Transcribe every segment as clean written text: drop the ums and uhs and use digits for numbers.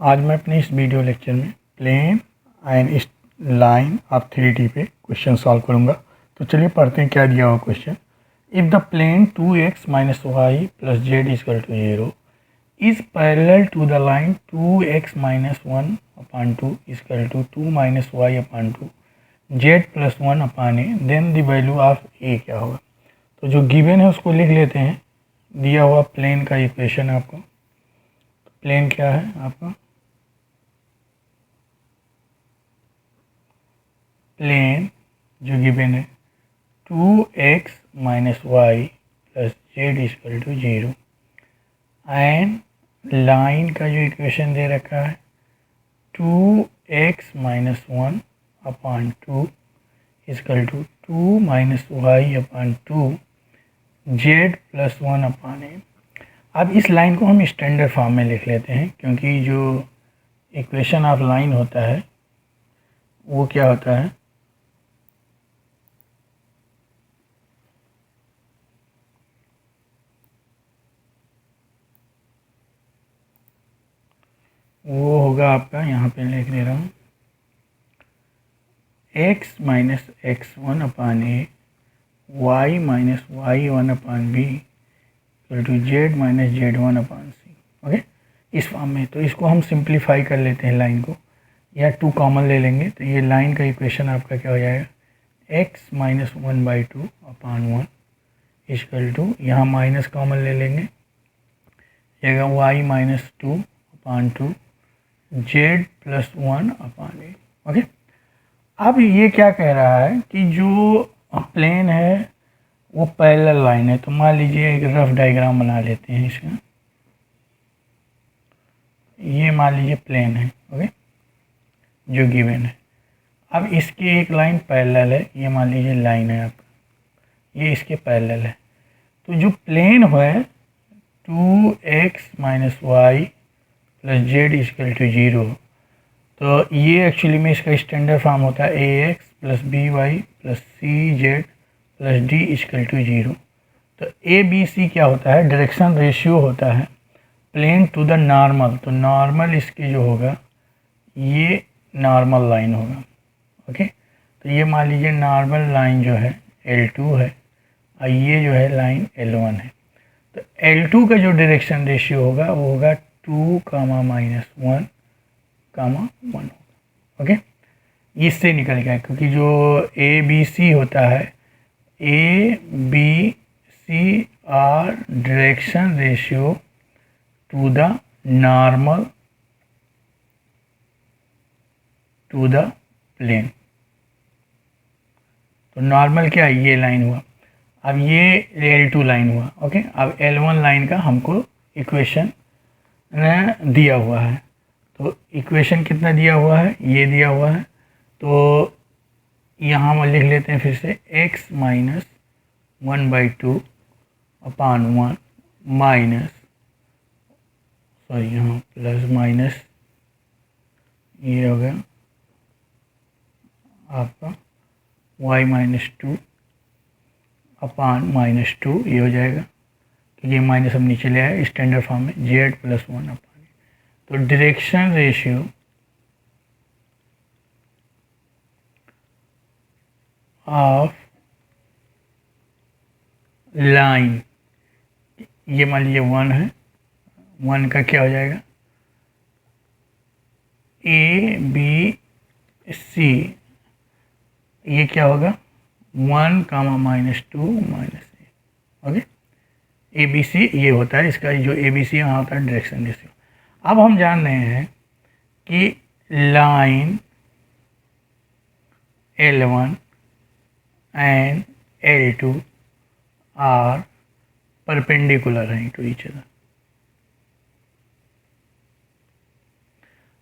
आज मैं अपने इस वीडियो लेक्चर में plane and line of 3D पे क्वेश्चन सॉल्व करूंगा। तो चलिए पढ़ते हैं क्या दिया हुआ question. If the plane 2x - y + z = 0 is parallel to the line 2x - 1/2 = 2 - y/2 z + 1/a, then the value of a क्या होगा। तो जो गिवन है उसको लिख लेते हैं। दिया हुआ प्लेन का इक्वेशन है आपको। तो प्लेन क्या है आपका, प्लेन जो गिवन है 2x - y + z = 0 and line का जो इक्वेशन दे रखा है 2x - 1/2 = 2 - y/2 z + 1/a। अब इस लाइन को हम स्टैंडर्ड फॉर्म में लिख लेते हैं, क्योंकि जो इक्वेशन ऑफ लाइन होता है वो क्या होता है, वो होगा आपका, यहाँ पे लिख ले रहा हूँ, x - x1/a y - y1/b = z - z1/c। Okay, इस फॉर्म में। तो इसको हम सिंप्लीफाई कर लेते हैं लाइन को, या 2 कॉमन ले लेंगे। तो ये लाइन का इक्वेशन आपका क्या हो जाएगा, x - 1/2/1 = यहाँ माइनस कॉमन ले लेंगे, जाएगा y - 2/2 z + 1/a। ओके, अब ये क्या कह रहा है कि जो प्लेन है वो पैरेलल लाइन है। तो मान लीजिए एक रफ डायग्राम बना लेते हैं इसका। ये मान लीजिए प्लेन है, ओके, जो गिवन है। अब इसकी एक लाइन पैरेलल है, ये मान लीजिए लाइन है आपका, ये इसके पैरेलल है। तो जो प्लेन है 2x - y + z = 0, तो ये एक्चुअली में इसका स्टैंडर्ड फॉर्म होता है ax + by + cz + d = 0। तो ए बी सी क्या होता है, डायरेक्शन रेशियो होता है प्लेन टू द नॉर्मल। तो नॉर्मल इसके जो होगा ये नॉर्मल लाइन होगा। ओके, तो ये मान लीजिए नॉर्मल लाइन जो है L2 है और ये जो है लाइन L1 है। तो L2 का जो डायरेक्शन रेशियो होगा वो होगा 2, -1, 1 होगा। ओके, इससे निकल गया, क्योंकि जो ए बी सी होता है, A B C are direction ratio to the normal to the plane. तो नॉर्मल क्या है, ये लाइन हुआ। अब ये L2 लाइन हुआ। ओके, अब L1 लाइन का हमको इक्वेशन दिया हुआ है। तो इक्वेशन कितना दिया हुआ है, ये दिया हुआ है। तो यहाँ हम लिख लेते हैं फिर से x - 1/2/1 माइनस, सॉरी यहाँ प्लस माइनस, ये हो गया आपका y - 2/-2, ये हो जाएगा कि ये माइनस हम नीचे ले आए स्टैंडर्ड फॉर्म में, z + 1/। तो डायरेक्शन रेशियो ऑफ लाइन, ये मान लीजिए 1 है, 1 का क्या हो जाएगा, ए बी सी, ये क्या होगा 1, -2 -a। Okay, A B C ये होता है इसका, जो ए बी सी यहाँ होता है डायरेक्शन रेशियो। अब हम जान रहे हैं कि line L1 and L2 are perpendicular हैं टू ईच अदर।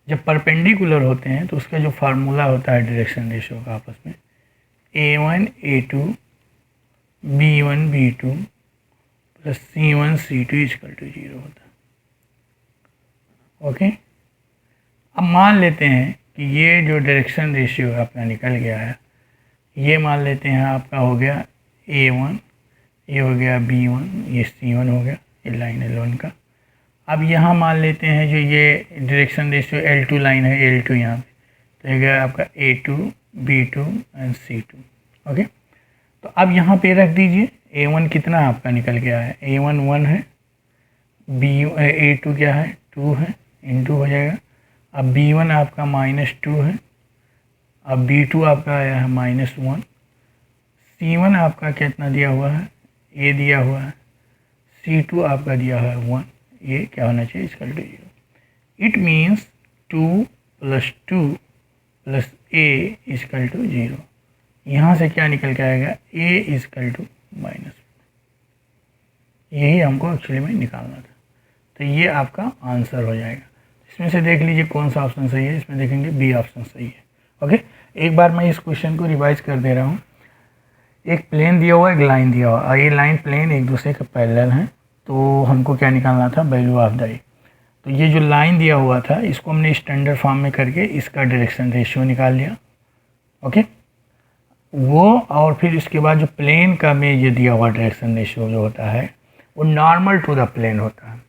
जब परपेंडिकुलर होते हैं तो उसका जो फार्मूला होता है डायरेक्शन रेशियो का आपस में, A1 A2 B1 B2 + C1 C2 = 0 होता है। ओके, अब मान लेते हैं कि ये जो डायरेक्शन रेशियो आपका निकल गया है, ये मान लेते हैं आपका हो गया A1, ये हो गया B1, ये C1 हो गया, ये लाइन L1 का। अब यहाँ मान लेते हैं जो ये डायरेक्शन रेशियो L2 लाइन है, L2 यहाँ पे तो ये गया आपका A2 B2 and C2। Okay, तो अब यहाँ पे रख दीजिए A1 कितना आपका निकल गया है, A1 1 है, A2 क्या है 2 है, इनटू हो जाएगा। अब B1 आपका -2 है, अब B2 आपका आया है -1, C1 आपका कितना दिया हुआ है, A दिया हुआ है, C2 आपका दिया है 1, ये क्या होना चाहिए इसका 0। It means 2 + 2 + A = 0। यहाँ से क्या निकल के आएगा, A = -1। यही हमको एक्चुअली में निकालना था, तो ये आपका आंसर हो जाएगा। इसमें से देख लीजिए कौन सा ऑप्शन सही है, इसमें देखेंगे बी ऑप्शन सही है। ओके, एक बार मैं इस क्वेश्चन को रिवाइज कर दे रहा हूँ। एक प्लेन दिया हुआ है, एक लाइन दिया हुआ है, और ये लाइन प्लेन एक दूसरे के पैरेलल हैं, तो हमको क्या निकालना था, वैल्यू ऑफ द ए। तो ये जो लाइन दिया हुआ था इसको हमने स्टैंडर्ड फॉर्म में करके इसका डायरेक्शन रेशियो निकाल लिया। ओके, वो और फिर इसके बाद जो प्लेन का में ये दिया हुआ डायरेक्शन रेशियो जो होता है वो नॉर्मल टू द प्लेन होता है।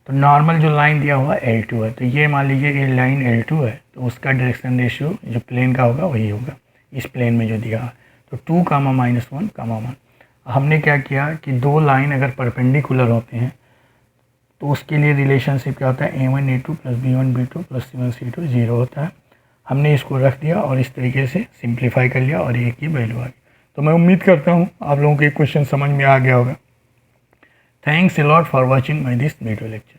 तो नॉर्मल जो लाइन दिया हुआ L2 है, तो ये मान लीजिए ये लाइन L2 है, तो उसका डायरेक्शन रेशियो जो प्लेन का होगा वही होगा इस प्लेन में जो दिया है। तो 2, -1, 1। हमने क्या किया कि दो लाइन अगर परपेंडिकुलर होते हैं तो उसके लिए रिलेशनशिप क्या होता है, A1 A2 + B1 B2 + C1 C2 0 होता है। हमने इसको रख दिया और इस तरीके से सिंप्लीफाई कर लिया और एक ही वैल्यू आ गई। तो मैं उम्मीद करता हूँ आप लोगों को ये क्वेश्चन समझ में आ गया होगा। Thanks a lot for watching my this video lecture.